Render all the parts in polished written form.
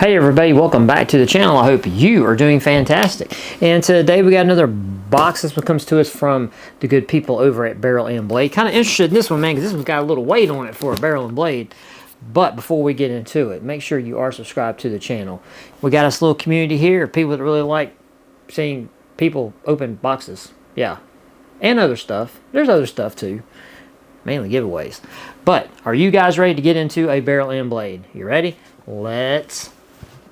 Hey everybody, welcome back to the channel. I hope you are doing fantastic. And today we got another box. This one comes to us from the good people over at Barrel and Blade. Kind of interested in this one, man, because this one's got a little weight on it for a Barrel and Blade. But before we get into it, make sure you are subscribed to the channel. We got this little community here of people that really like seeing people open boxes. Yeah. And other stuff. There's other stuff too. Mainly giveaways. But are you guys ready to get into a Barrel and Blade? You ready? Let's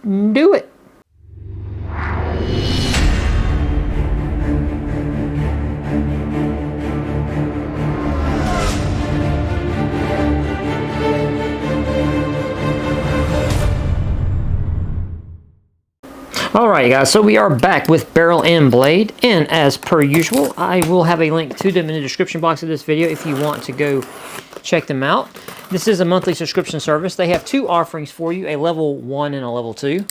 do it. Alright guys, so we are back with Barrel and Blade, and as per usual, I will have a link to them in the description box of this video if you want to go check them out. This is a monthly subscription service. They have two offerings for you, a level 1 and a level 2,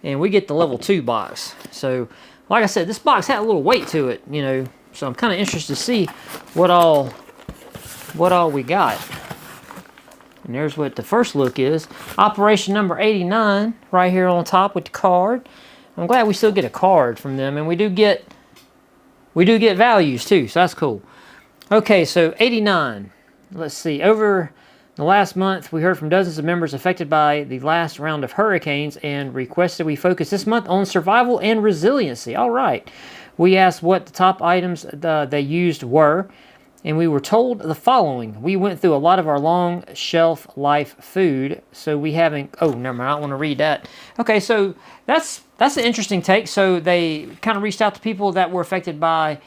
and we get the level 2 box. So, like I said, this box had a little weight to it, you know, so I'm kind of interested to see what all we got. And there's what the first look is. Operation number 89 right here on top with the card. I'm glad we still get a card from them, and we do get values too, so that's cool. Okay, so 89. Let's see. Over the last month, we heard from dozens of members affected by the last round of hurricanes and requested we focus this month on survival and resiliency. All right. We asked what the top items they used were, and we were told the following. We went through a lot of our long shelf life food, so we haven't... Oh, never mind. I don't want to read that. Okay, so that's an interesting take. So they kind of reached out to people that were affected by,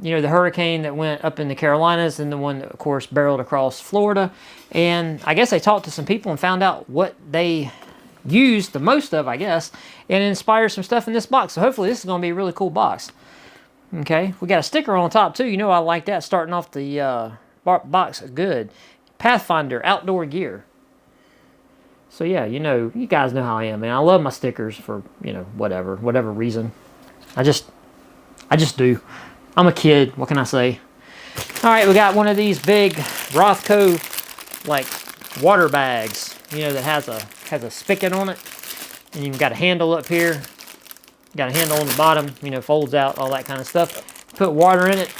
you know, the hurricane that went up in the Carolinas and the one that, of course, barreled across Florida. And I guess they talked to some people and found out what they used the most of, I guess, and inspired some stuff in this box. So hopefully this is going to be a really cool box. Okay, we got a sticker on top too. You know I like that, starting off the box good. Pathfinder outdoor gear. So yeah, you know, you guys know how I am, man. I love my stickers for, you know, whatever reason. I just do. I'm a kid. What can I say? All right, we got one of these big Rothko like water bags. You know, that has a spigot on it, and you've got a handle up here. Got a handle on the bottom, you know, folds out, all that kind of stuff. Put water in it.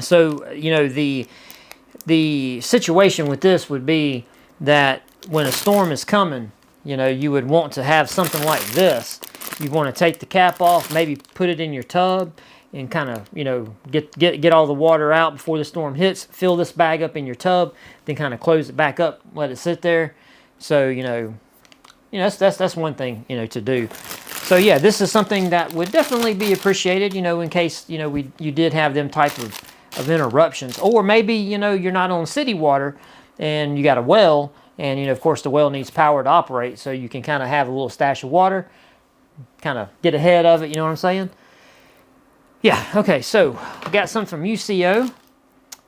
So, you know, the situation with this would be that when a storm is coming, you know, you would want to have something like this. You want to take the cap off, maybe put it in your tub, and kind of, you know, get all the water out before the storm hits. Fill this bag up in your tub, then kind of close it back up, let it sit there. So, you know that's one thing, you know, to do. So yeah, this is something that would definitely be appreciated, you know, in case, you know, you did have them type of interruptions. Or maybe, you know, you're not on city water and you got a well, and, you know, of course the well needs power to operate, so you can kind of have a little stash of water, kind of get ahead of it, you know what I'm saying? Yeah, okay, so we got some from UCO.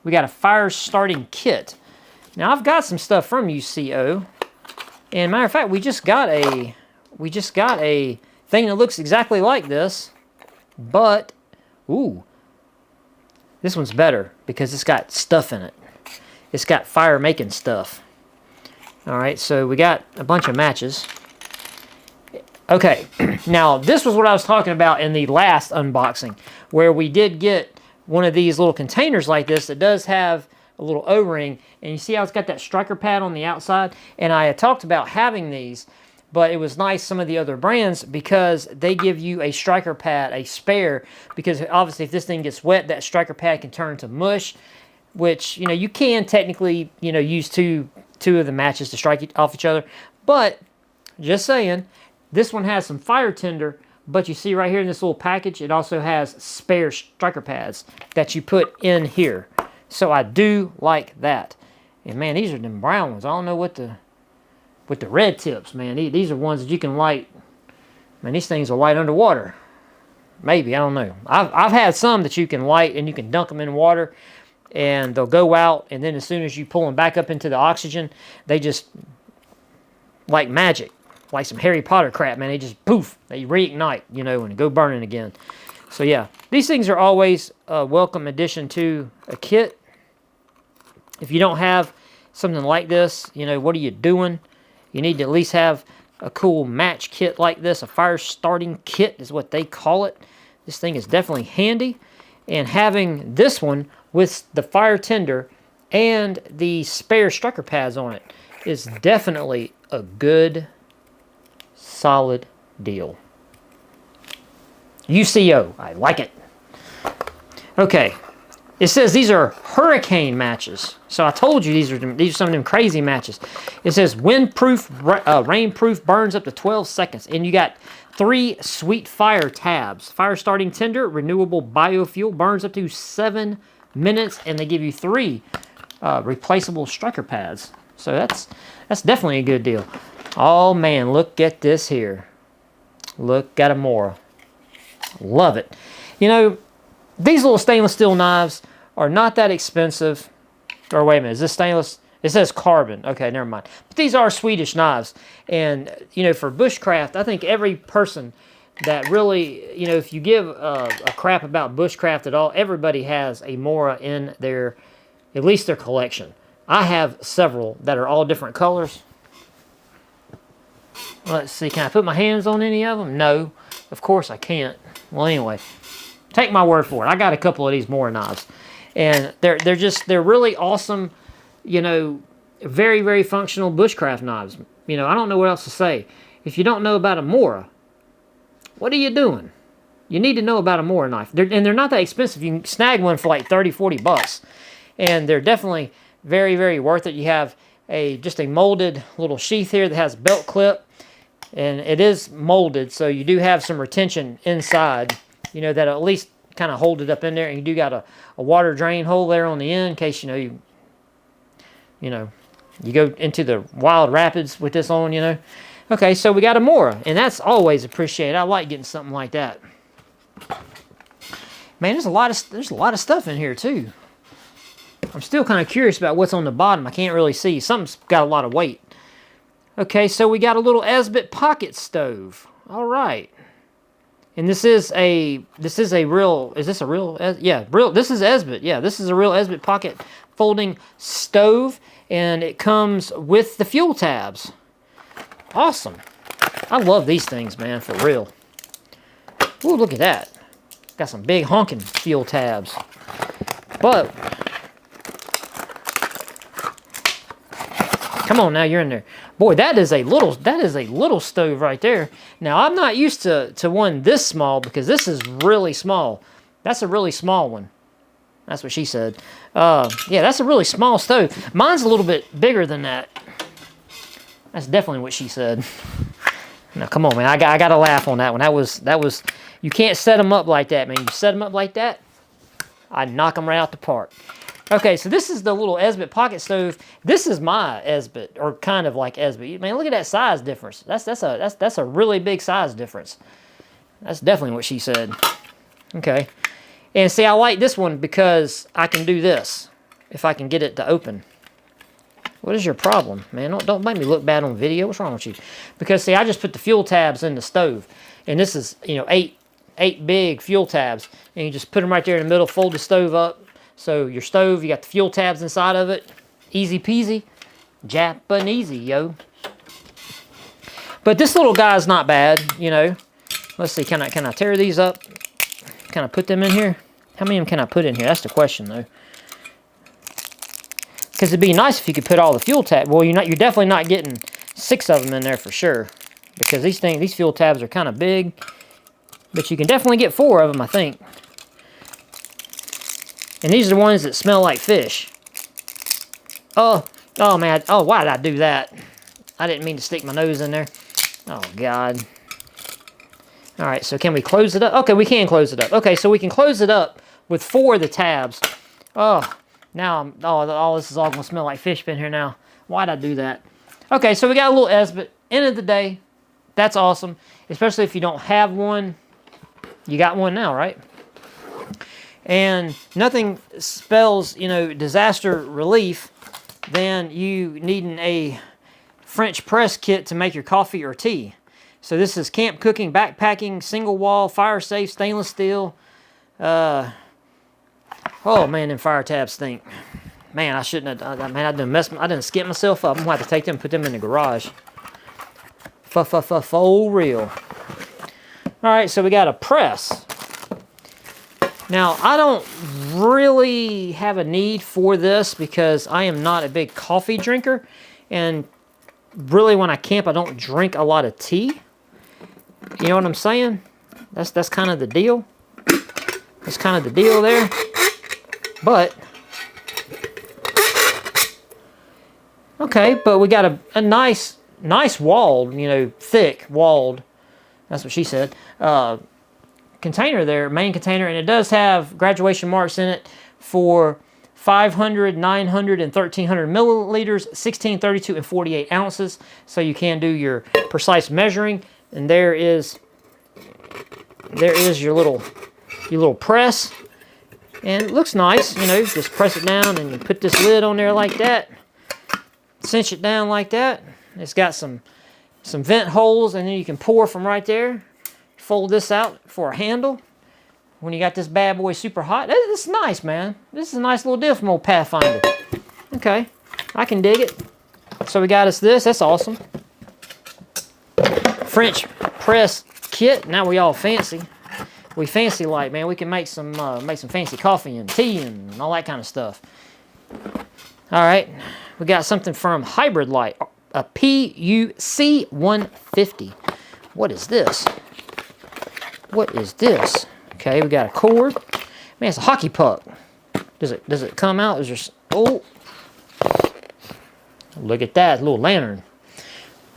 We got a fire starting kit. Now I've got some stuff from UCO, and matter of fact, we just got a thing that looks exactly like this, but, ooh, this one's better because it's got stuff in it. It's got fire-making stuff. All right, so we got a bunch of matches. Okay, now this was what I was talking about in the last unboxing, where we did get one of these little containers like this that does have a little O-ring, and you see how it's got that striker pad on the outside? And I had talked about having these, but it was nice, some of the other brands, because they give you a striker pad, a spare, because obviously if this thing gets wet, that striker pad can turn to mush, which, you know, you can technically, you know, use two of the matches to strike off each other. But, just saying, this one has some fire tinder, but you see right here in this little package, it also has spare striker pads that you put in here. So I do like that. And man, these are them brown ones. I don't know what the... with the red tips, man. These are ones that you can light. Man, these things will light underwater. Maybe, I don't know. I've had some that you can light and you can dunk them in water and they'll go out, and then as soon as you pull them back up into the oxygen, they just, like magic, like some Harry Potter crap, man. They just poof, they reignite, you know, and go burning again. So yeah, these things are always a welcome addition to a kit. If you don't have something like this, you know, what are you doing? You need to at least have a cool match kit like this. A fire starting kit is what they call it. This thing is definitely handy. And having this one with the fire tinder and the spare striker pads on it is definitely a good, solid deal. UCO, I like it. Okay, it says these are hurricane matches. So I told you these are some of them crazy matches. It says windproof, rainproof, burns up to 12 seconds. And you got 3 sweet fire tabs. Fire starting tinder, renewable biofuel, burns up to 7 minutes. And they give you 3 replaceable striker pads. So that's definitely a good deal. Oh man, look at this here. Look at Amora. Love it. You know, these little stainless steel knives are not that expensive. Or wait a minute, is this stainless? It says carbon. Okay, never mind. But these are Swedish knives. And, you know, for bushcraft, I think every person that really, you know, if you give a crap about bushcraft at all, everybody has a Mora in their, at least their collection. I have several that are all different colors. Let's see, can I put my hands on any of them? No, of course I can't. Well, anyway, take my word for it. I got a couple of these Mora knives. And they're really awesome, you know, very, very functional bushcraft knives. You know, I don't know what else to say. If you don't know about a Mora, what are you doing? You need to know about a Mora knife. They're not that expensive. You can snag one for like 30, 40 bucks. And they're definitely very, very worth it. You have just a molded little sheath here that has a belt clip. And it is molded, so you do have some retention inside, you know, that'll at least kind of hold it up in there. And you do got a water drain hole there on the end in case, you go into the wild rapids with this on, you know. Okay, so we got a Mora, and that's always appreciated. I like getting something like that. Man, there's a lot of stuff in here too. I'm still kind of curious about what's on the bottom. I can't really see. Something's got a lot of weight. Okay, so we got a little Esbit pocket stove. All right. And this is a real, is this a real, yeah, real, this is Esbit. Yeah, this is a real Esbit pocket folding stove, and it comes with the fuel tabs. Awesome. I love these things, man, for real. Ooh, look at that. Got some big honking fuel tabs. But come on now, you're in there. Boy, that is a little stove right there. Now, I'm not used to one this small because this is really small. That's a really small one. That's what she said. Yeah, that's a really small stove. Mine's a little bit bigger than that. That's definitely what she said. Now, come on, man. I got to laugh on that one. That was. You can't set them up like that, man. You set them up like that, I knock them right out the park. Okay, so this is the little Esbit pocket stove. This is my Esbit, or kind of like Esbit. Man, look at that size difference. That's a really big size difference. That's definitely what she said. Okay, and see, I like this one because I can do this if I can get it to open. What is your problem, man? Don't make me look bad on video. What's wrong with you? Because see, I just put the fuel tabs in the stove, and this is, you know, eight big fuel tabs, and you just put them right there in the middle, fold the stove up. So your stove, you got the fuel tabs inside of it. Easy peasy. Japanesey, yo. But this little guy's not bad, you know. Let's see, can I tear these up? Can I put them in here? How many of them can I put in here? That's the question, though. Because it'd be nice if you could put all the fuel tabs. Well, you're definitely not getting 6 of them in there for sure. Because these fuel tabs are kind of big. But you can definitely get 4 of them, I think. And these are the ones that smell like fish. Oh man, why did I do that? I didn't mean to stick my nose in there. Oh, God. All right, so can we close it up? Okay, we can close it up. Okay, so we can close it up with 4 of the tabs. Oh, now, this is all going to smell like fish in here now. Why'd I do that? Okay, so we got a little Esbit. End of the day, that's awesome. Especially if you don't have one. You got one now, right? And nothing spells, you know, disaster relief than you needing a French press kit to make your coffee or tea. So this is camp cooking, backpacking, single wall, fire safe, stainless steel. Oh man, them fire tabs stink. Man, I shouldn't have. Man, I didn't skip myself up. I'm gonna have to take them and put them in the garage. For real. All right, so we got a press. Now, I don't really have a need for this because I am not a big coffee drinker. And really, when I camp, I don't drink a lot of tea. You know what I'm saying? That's kind of the deal. That's kind of the deal there. But, okay, but we got a nice walled, you know, thick walled, that's what she said, container there, main container, and it does have graduation marks in it for 500, 900, and 1300 milliliters, 16, 32, and 48 ounces. So you can do your precise measuring. And there is your little press, and it looks nice. You know, just press it down and you put this lid on there like that. Cinch it down like that. It's got some vent holes, and then you can pour from right there. Fold this out for a handle. When you got this bad boy super hot, this is nice, man. This is a nice little deal from old Pathfinder. Okay, I can dig it. So we got us this. That's awesome. French press kit. Now we all fancy. We fancy like, man. We can make some fancy coffee and tea and all that kind of stuff. All right, we got something from Hybrid Light, a PUC 150. What is this? What is this? Okay, we got a cord. Man, it's a hockey puck. Does it come out? Is there? Oh, look at that, a little lantern.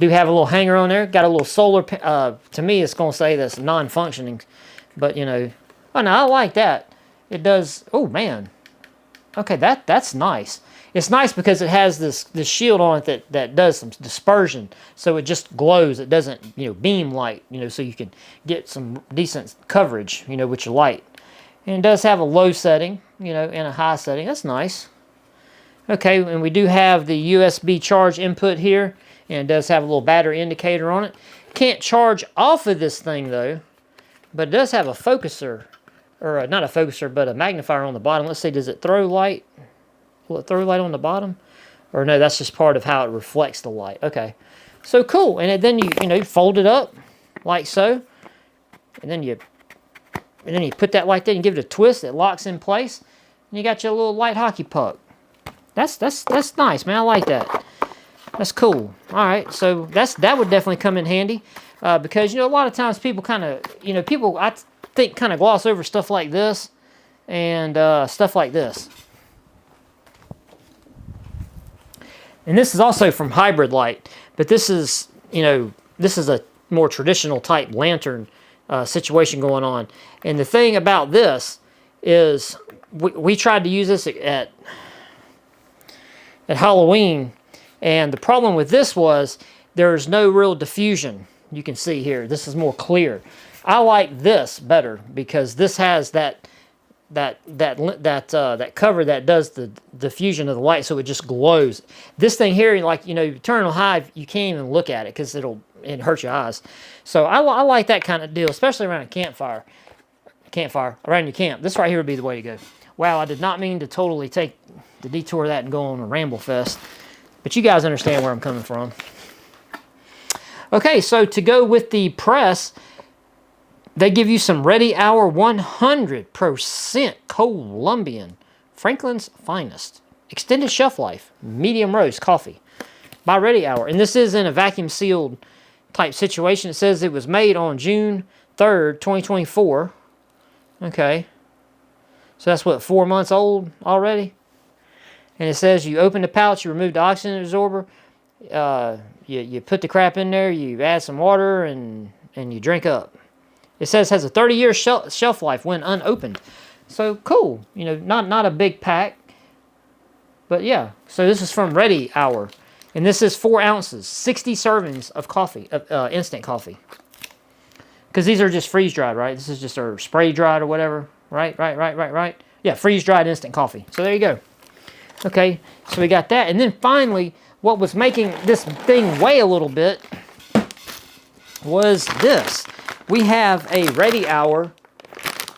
Do have a little hanger on there. Got a little solar. To me, it's gonna say that's non-functioning, but you know. Oh no, I like that. It does. Oh man. Okay, that's nice. It's nice because it has this shield on it that does some dispersion, so it just glows. It doesn't, you know, beam light, you know, so you can get some decent coverage, you know, with your light. And it does have a low setting, you know, and a high setting. That's nice. Okay, and we do have the USB charge input here, and it does have a little battery indicator on it. Can't charge off of this thing though, but it does have a focuser, or not a focuser, but a magnifier on the bottom. Let's see, does it throw light? Will it throw light on the bottom? Or no, that's just part of how it reflects the light. Okay, so cool. And then you know, fold it up like so, and then you put that light there and give it a twist. It locks in place, and you got your little light hockey puck. That's nice, man. I like that. That's cool. All right, so that would definitely come in handy because, you know, a lot of times people kind of, you know, people I think kind of gloss over stuff like this and stuff like this. And this is also from Hybrid Light, but this is, you know, this is a more traditional type lantern situation going on. And the thing about this is we tried to use this at Halloween, and the problem with this was there's no real diffusion. You can see here, this is more clear. I like this better because this has that cover that does the diffusion of the light, so it just glows. This thing here, like, you know, you turn on high, you can't even look at it because it hurt your eyes. So I like that kind of deal, especially around a campfire, around your camp. This right here would be the way to go. Wow, I did not mean to totally take the detour of that and go on a ramble fest, but you guys understand where I'm coming from. Okay, so to go with the press, they give you some Ready Hour 100% Colombian, Franklin's finest, extended shelf life, medium roast coffee by Ready Hour. And this is in a vacuum sealed type situation. It says it was made on June 3rd, 2024. Okay. So that's what, 4 months old already? And it says you open the pouch, you remove the oxygen absorber, you put the crap in there, you add some water, and you drink up. It says has a 30-year shelf life when unopened. So cool. You know, not a big pack. But yeah, so this is from Ready Hour. And this is 4 ounces, 60 servings of coffee, instant coffee. Because these are just freeze-dried, right? This is just our spray-dried or whatever. Right. Yeah, freeze-dried instant coffee. So there you go. Okay, so we got that. And then finally, what was making this thing weigh a little bit was this. We have a Ready Hour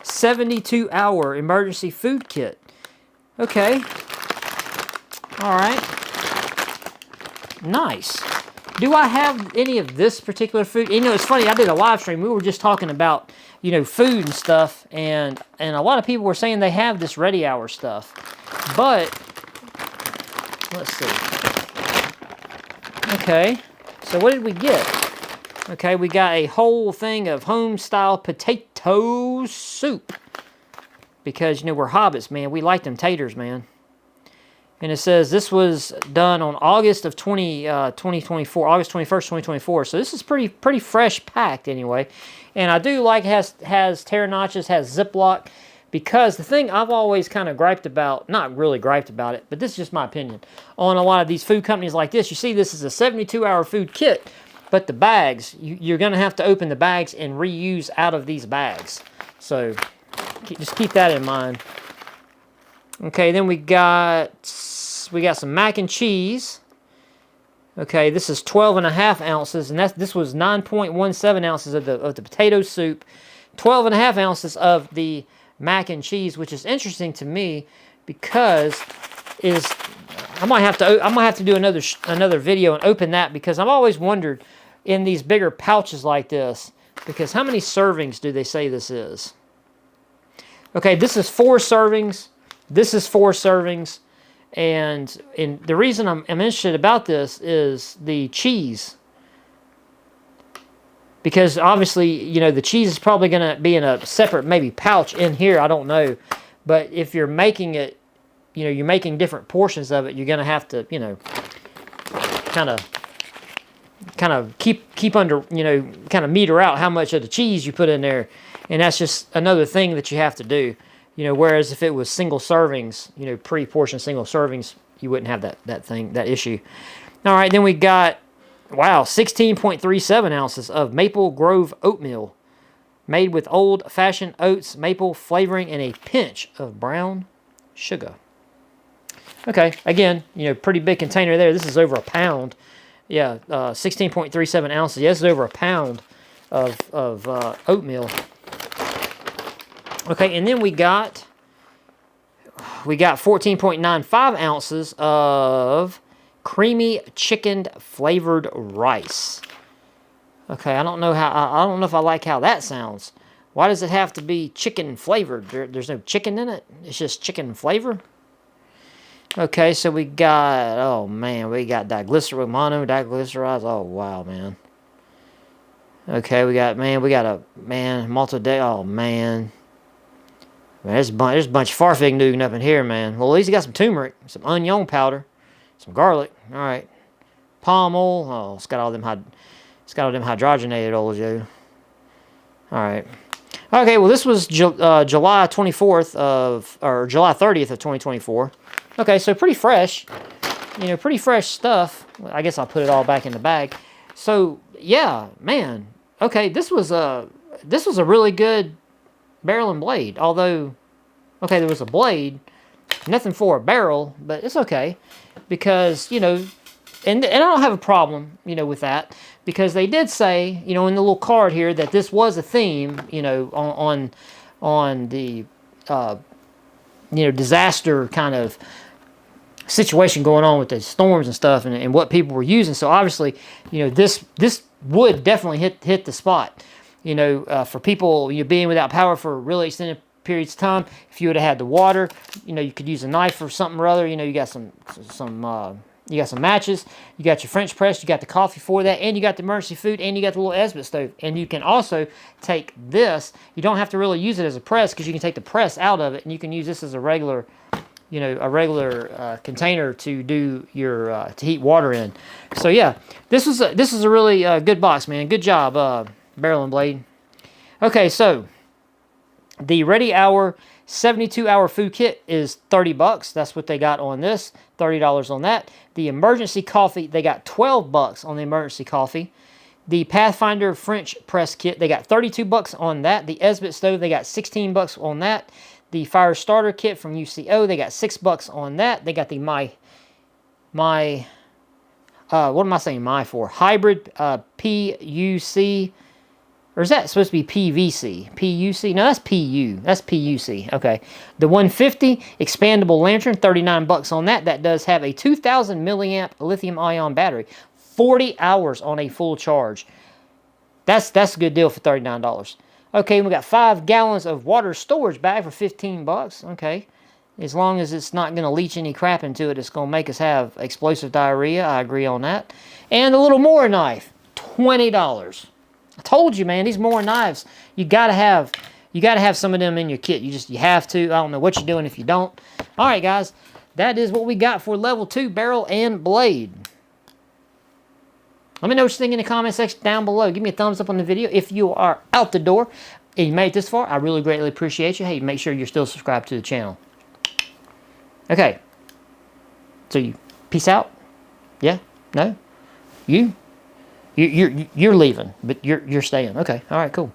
72-hour emergency food kit. Okay. All right. Nice. Do I have any of this particular food? You know, it's funny. I did a live stream. We were just talking about, you know, food and stuff, and a lot of people were saying they have this Ready Hour stuff. But let's see. Okay, so what did we get? Okay, we got a whole thing of home-style potato soup. Because, you know, we're hobbits, man. We like them taters, man. And it says this was done on August of 2024, August 21st, 2024. So this is pretty fresh packed anyway. And I do like it has tear notches, has Ziploc. Because the thing I've always kind of griped about, not really griped about it, but this is just my opinion, on a lot of these food companies like this, you see this is a 72-hour food kit. But the bags, you're going to have to open the bags and reuse out of these bags. So just keep that in mind. Okay, then we got some mac and cheese. Okay, this is 12.5 ounces, and this was 9.17 ounces of the potato soup, 12.5 ounces of the mac and cheese, which is interesting to me because I might have to do another video and open that, because I've always wondered in these bigger pouches like this, because how many servings do they say this is? Okay, this is 4 servings. This is 4 servings. And the reason I'm interested about this is the cheese. Because obviously, you know, the cheese is probably going to be in a separate maybe pouch in here. I don't know. But if you're making it, you know, you're making different portions of it, you're going to have to, you know, kind of keep under, you know, kind of meter out how much of the cheese you put in there. And that's just another thing that you have to do. You know, whereas if it was single servings, you know, pre-portioned single servings, you wouldn't have that issue. All right, then we got, wow, 16.37 ounces of Maple Grove oatmeal, made with old-fashioned oats, maple flavoring, and a pinch of brown sugar. Okay, again, you know, pretty big container there. This is over a pound. Yeah, 16.37 ounces. Yeah, this is over a pound of oatmeal. Okay, and then we got 14.95 ounces of creamy chicken flavored rice. Okay, I don't know if I like how that sounds. Why does it have to be chicken flavored? There's no chicken in it. It's just chicken flavor. Okay, so we got, oh man, we got diglycerized. Oh wow, man. Okay, we got maltodextrin. Oh man. There's a bunch of farfig noodling up in here, man. Well, at least you got some turmeric, some onion powder, some garlic. All right, palm oil. Oh, it's got all them hydrogenated oils, yo. All right. Okay. Well, this was July 24th or July 30th of 2024. Okay, so pretty fresh. You know, pretty fresh stuff. I guess I'll put it all back in the bag. So yeah, man. Okay, this was a really good barrel and blade. Although, okay, there was a blade, nothing for a barrel, but it's okay because, you know, and I don't have a problem, you know, with that, because they did say, you know, in the little card here that this was a theme, you know, on the you know, disaster kind of situation going on with the storms and stuff, and what people were using. So obviously, you know, this would definitely hit the spot. You know, for people, you know, being without power for really extended periods of time. If you would have had the water, you know, you could use a knife or something or other. You know, you got some matches, you got your French press, you got the coffee for that, and you got the emergency food, and you got the little Esbit stove. And you can also take this. You don't have to really use it as a press, because you can take the press out of it, and you can use this as a regular, you know, container to do your to heat water in. So yeah, this is a really good box, man. Good job, Barrel and Blade. Okay, so the Ready Hour 72-hour food kit is $30. That's what they got on this. $30 on that. The emergency coffee, they got $12 on the emergency coffee. The Pathfinder French press kit, they got $32 on that. The Esbit stove, they got $16 on that. The fire starter kit from UCO, they got $6 on that. They got the what am I saying my for? Hybrid PUC. Or is that supposed to be PVC? PUC? No, that's PU. That's PUC. Okay. The 150 expandable lantern, $39 on that. That does have a 2,000 milliamp lithium-ion battery. 40 hours on a full charge. That's a good deal for $39. Okay, we got 5 gallons of water storage bag for 15 bucks. Okay. As long as it's not going to leach any crap into it, it's going to make us have explosive diarrhea. I agree on that. And a little more knife, $20. I told you, man, these more knives, you got to have some of them in your kit. You have to. I don't know what you're doing if you don't. All right, guys, that is what we got for level 2 barrel and blade. Let me know what you think in the comment section down below. Give me a thumbs up on the video if you are out the door and you made it this far. I really greatly appreciate you. Hey, make sure you're still subscribed to the channel. Okay. So you peace out? Yeah? No? You're leaving, but you're staying. Okay. All right, cool.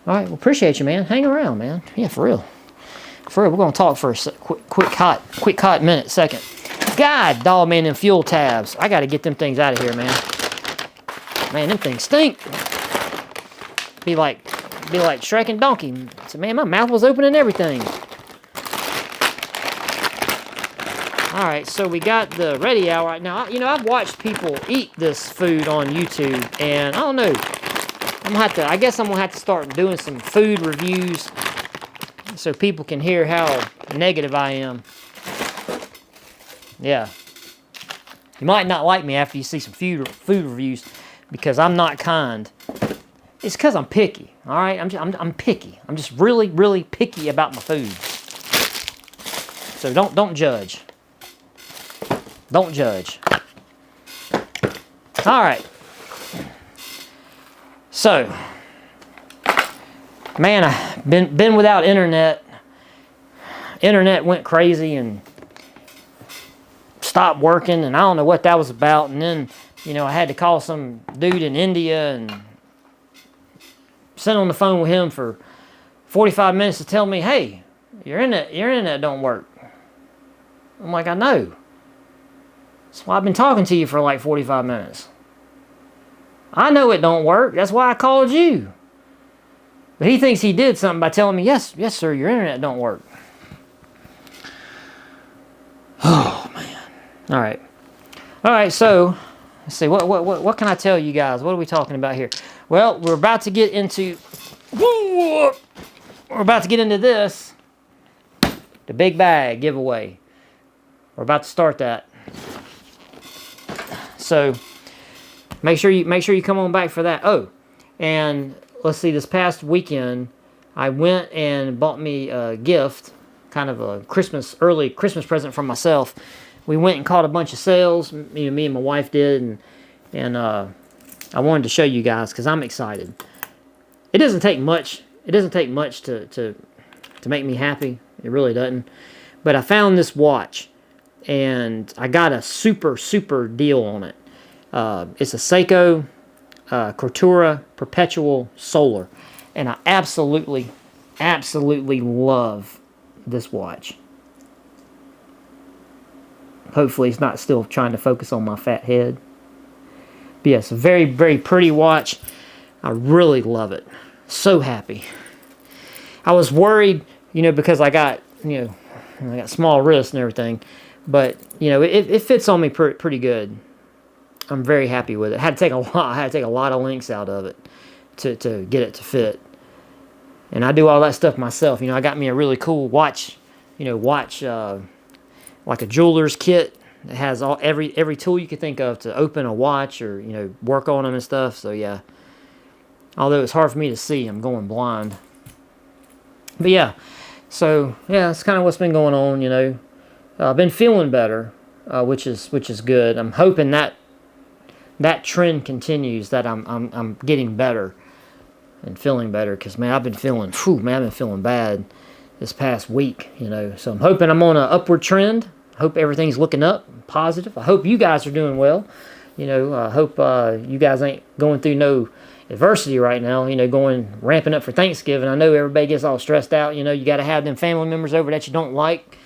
All right, well, appreciate you, man. Hang around, man. Yeah, for real. For real, we're going to talk for a quick hot minute, second. God, dog, man, them fuel tabs. I got to get them things out of here, man. Man, them things stink. Be like Shrek and Donkey. So, man, my mouth was open and everything. All right, so we got the ready hour right now. You know, I've watched people eat this food on YouTube, and I don't know. I guess I'm gonna have to start doing some food reviews so people can hear how negative I am. Yeah. You might not like me after you see some food reviews because I'm not kind. It's because I'm picky. All right, I'm picky. I'm just really picky about my food. So don't judge. Don't judge. All right. So, man, I've been without internet. Internet went crazy and stopped working, and I don't know what that was about. And then, you know, I had to call some dude in India and sit on the phone with him for 45 minutes to tell me, hey, your internet don't work. I'm like, I know. That's why I've been talking to you for like 45 minutes. I know it don't work. That's why I called you. But he thinks he did something by telling me, yes, sir, your internet don't work. Oh, man. All right, so let's see. What can I tell you guys? What are we talking about here? Well, we're about to get into this. The big bag giveaway. We're about to start that. So make sure you come on back for that. Oh, and let's see, this past weekend I went and bought me a gift, kind of a early Christmas present for myself. We went and caught a bunch of sales. Me and my wife did, and I wanted to show you guys because I'm excited. It doesn't take much. It doesn't take much to make me happy. It really doesn't. But I found this watch, and I got a super deal on it. It's a Seiko Cortura Perpetual Solar, and I absolutely love this watch. Hopefully it's not still trying to focus on my fat head. But yes, a very pretty watch. I really love it. So happy. I was worried, you know, because I got small wrists and everything, but you know, it fits on me pretty good. I'm very happy with it. I had to take a lot of links out of it to get it to fit. And I do all that stuff myself. You know, I got me a really cool watch, like a jeweler's kit. It has every tool you could think of to open a watch or, you know, work on them and stuff. So yeah. Although it's hard for me to see, I'm going blind. But yeah. So yeah, that's kind of what's been going on, you know. I've been feeling better, which is good. I'm hoping that trend continues, that I'm getting better and feeling better, because man, I've been feeling bad this past week, you know. So I'm hoping I'm on an upward trend. I hope everything's looking up, positive. I hope you guys are doing well. You know, I hope you guys ain't going through no adversity right now, you know, ramping up for Thanksgiving. I know everybody gets all stressed out, you know. You got to have them family members over that you don't like.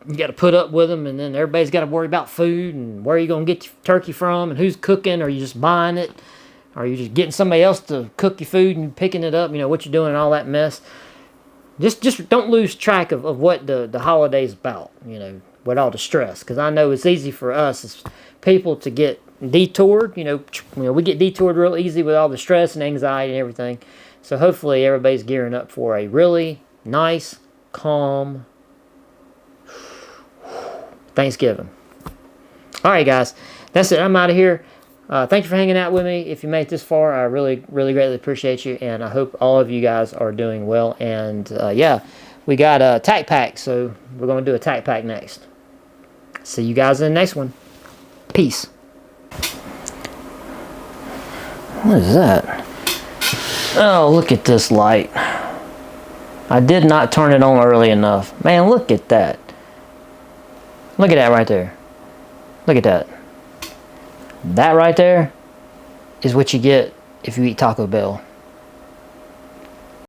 You got to put up with them, and then everybody's got to worry about food and where you going to get your turkey from and who's cooking. Are you just buying it? Are you just getting somebody else to cook your food and picking it up? You know, what you're doing and all that mess. Just don't lose track of what the holiday's about, you know, with all the stress. Because I know it's easy for us as people to get detoured. You know, we get detoured real easy with all the stress and anxiety and everything. So hopefully everybody's gearing up for a really nice, calm Thanksgiving. All right, guys. That's it. I'm out of here. Thank you for hanging out with me. If you made it this far, I really, really greatly appreciate you. And I hope all of you guys are doing well. And yeah, we got a tack pack. So we're going to do a tack pack next. See you guys in the next one. Peace. What is that? Oh, look at this light. I did not turn it on early enough. Man, look at that. Look at that right there. Look at that. That right there is what you get if you eat Taco Bell.